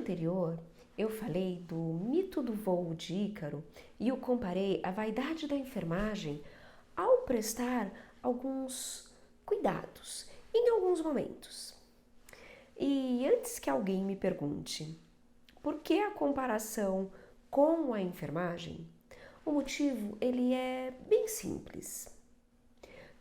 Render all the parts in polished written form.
anterior, eu falei do mito do voo de Ícaro e eu comparei a vaidade da enfermagem ao prestar alguns cuidados em alguns momentos. E antes que alguém me pergunte por que a comparação com a enfermagem, o motivo ele é bem simples.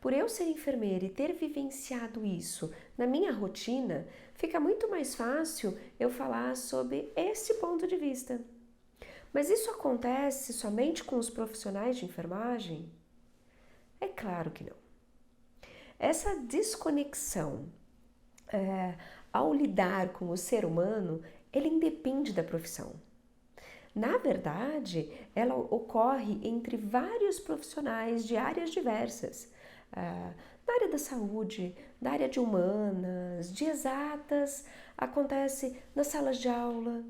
Por eu ser enfermeira e ter vivenciado isso na minha rotina, fica muito mais fácil eu falar sobre esse ponto de vista. Mas isso acontece somente com os profissionais de enfermagem? É claro que não. Essa desconexão ao lidar com o ser humano, ele independe da profissão. Na verdade, ela ocorre entre vários profissionais de áreas diversas, da área da saúde, da área de humanas, de exatas, acontece nas salas de aula,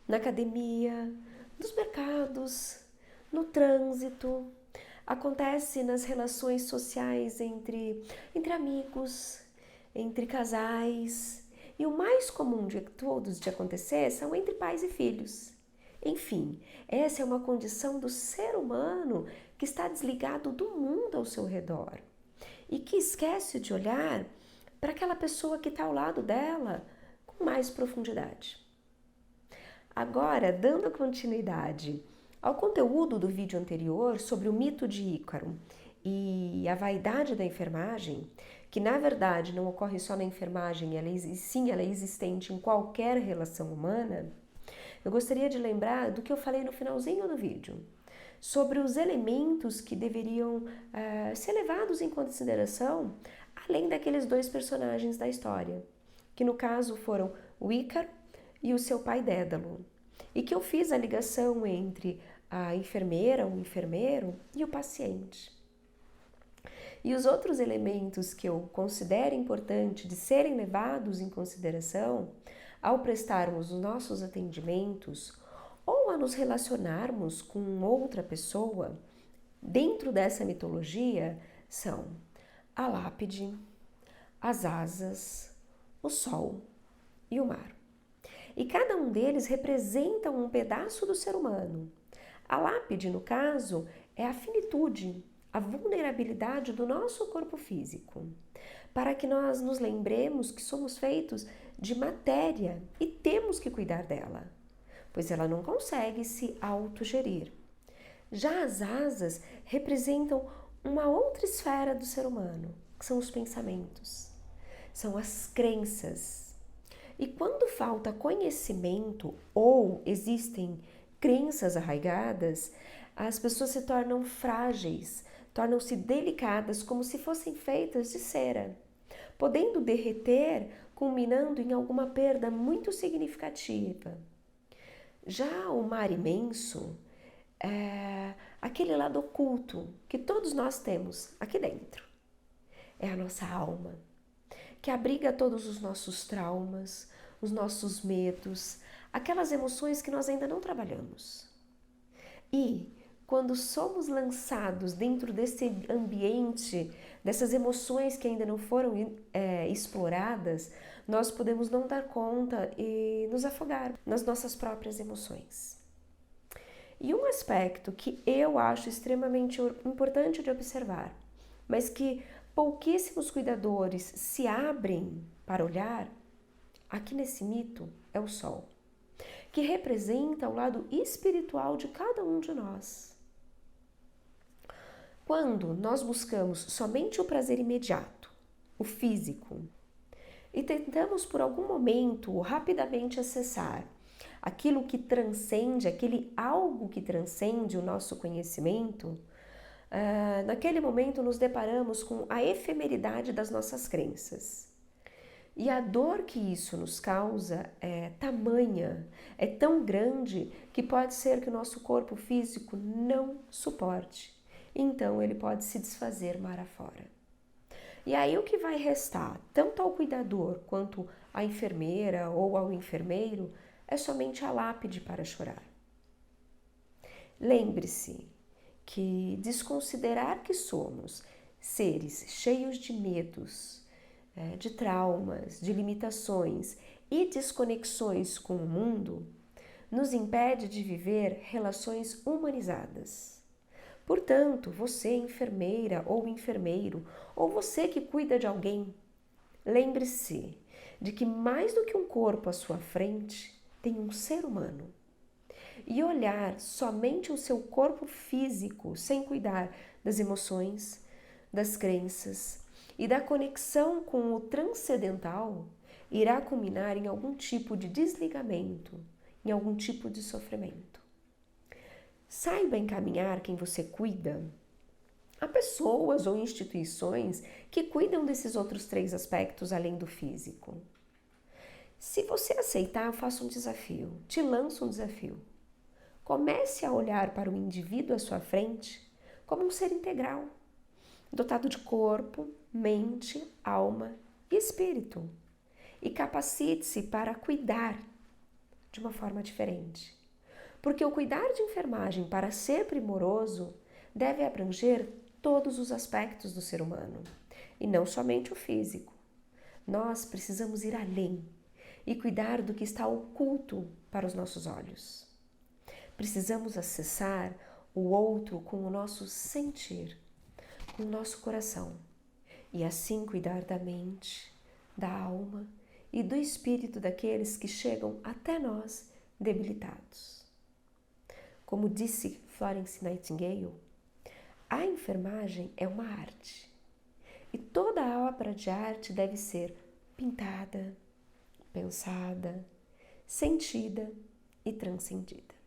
na academia, nos mercados, no trânsito, acontece nas relações sociais entre amigos, entre casais, e o mais comum de todos de acontecer são entre pais e filhos. Enfim, essa é uma condição do ser humano que está desligado do mundo ao seu redor e que esquece de olhar para aquela pessoa que está ao lado dela com mais profundidade. Agora, dando continuidade ao conteúdo do vídeo anterior sobre o mito de Ícaro e a vaidade da enfermagem, que na verdade não ocorre só na enfermagem, ela é existente em qualquer relação humana, eu gostaria de lembrar do que eu falei no finalzinho do vídeo, sobre os elementos que deveriam ser levados em consideração, além daqueles dois personagens da história, que no caso foram o Ícaro e o seu pai Dédalo, e que eu fiz a ligação entre a enfermeira, o enfermeiro e o paciente. E os outros elementos que eu considero importante de serem levados em consideração ao prestarmos os nossos atendimentos ou a nos relacionarmos com outra pessoa dentro dessa mitologia são a lápide, as asas, o sol e o mar. E cada um deles representa um pedaço do ser humano. A lápide, no caso, é a finitude, a vulnerabilidade do nosso corpo físico, para que nós nos lembremos que somos feitos de matéria e temos que cuidar dela, pois ela não consegue se autogerir. Já as asas representam uma outra esfera do ser humano, que são os pensamentos, são as crenças. E quando falta conhecimento ou existem crenças arraigadas, as pessoas se tornam frágeis, tornam-se delicadas como se fossem feitas de cera, podendo derreter, culminando em alguma perda muito significativa. Já o mar imenso é aquele lado oculto que todos nós temos aqui dentro. É a nossa alma, que abriga todos os nossos traumas, os nossos medos, aquelas emoções que nós ainda não trabalhamos. E quando somos lançados dentro desse ambiente, dessas emoções que ainda não foram exploradas, nós podemos não dar conta e nos afogar nas nossas próprias emoções. E um aspecto que eu acho extremamente importante de observar, mas que pouquíssimos cuidadores se abrem para olhar, aqui nesse mito é o sol, que representa o lado espiritual de cada um de nós. Quando nós buscamos somente o prazer imediato, o físico, e tentamos por algum momento rapidamente acessar aquilo que transcende, aquele algo que transcende o nosso conhecimento, naquele momento nos deparamos com a efemeridade das nossas crenças. E a dor que isso nos causa é tamanha, é tão grande que pode ser que o nosso corpo físico não suporte. Então ele pode se desfazer mar afora. E aí o que vai restar, tanto ao cuidador quanto à enfermeira ou ao enfermeiro, é somente a lápide para chorar. Lembre-se que desconsiderar que somos seres cheios de medos, de traumas, de limitações e desconexões com o mundo nos impede de viver relações humanizadas. Portanto, você, enfermeira ou enfermeiro, ou você que cuida de alguém, lembre-se de que mais do que um corpo à sua frente, tem um ser humano. E olhar somente o seu corpo físico sem cuidar das emoções, das crenças e da conexão com o transcendental irá culminar em algum tipo de desligamento, em algum tipo de sofrimento. Saiba encaminhar quem você cuida. Há pessoas ou instituições que cuidam desses outros 3 aspectos além do físico. Se você aceitar, eu faço um desafio, te lanço um desafio. Comece a olhar para o indivíduo à sua frente como um ser integral, dotado de corpo, mente, alma e espírito. E capacite-se para cuidar de uma forma diferente. Porque o cuidar de enfermagem para ser primoroso deve abranger todos os aspectos do ser humano, e não somente o físico. Nós precisamos ir além e cuidar do que está oculto para os nossos olhos. Precisamos acessar o outro com o nosso sentir, com o nosso coração, e assim cuidar da mente, da alma e do espírito daqueles que chegam até nós debilitados. Como disse Florence Nightingale, a enfermagem é uma arte, e toda obra de arte deve ser pintada, pensada, sentida e transcendida.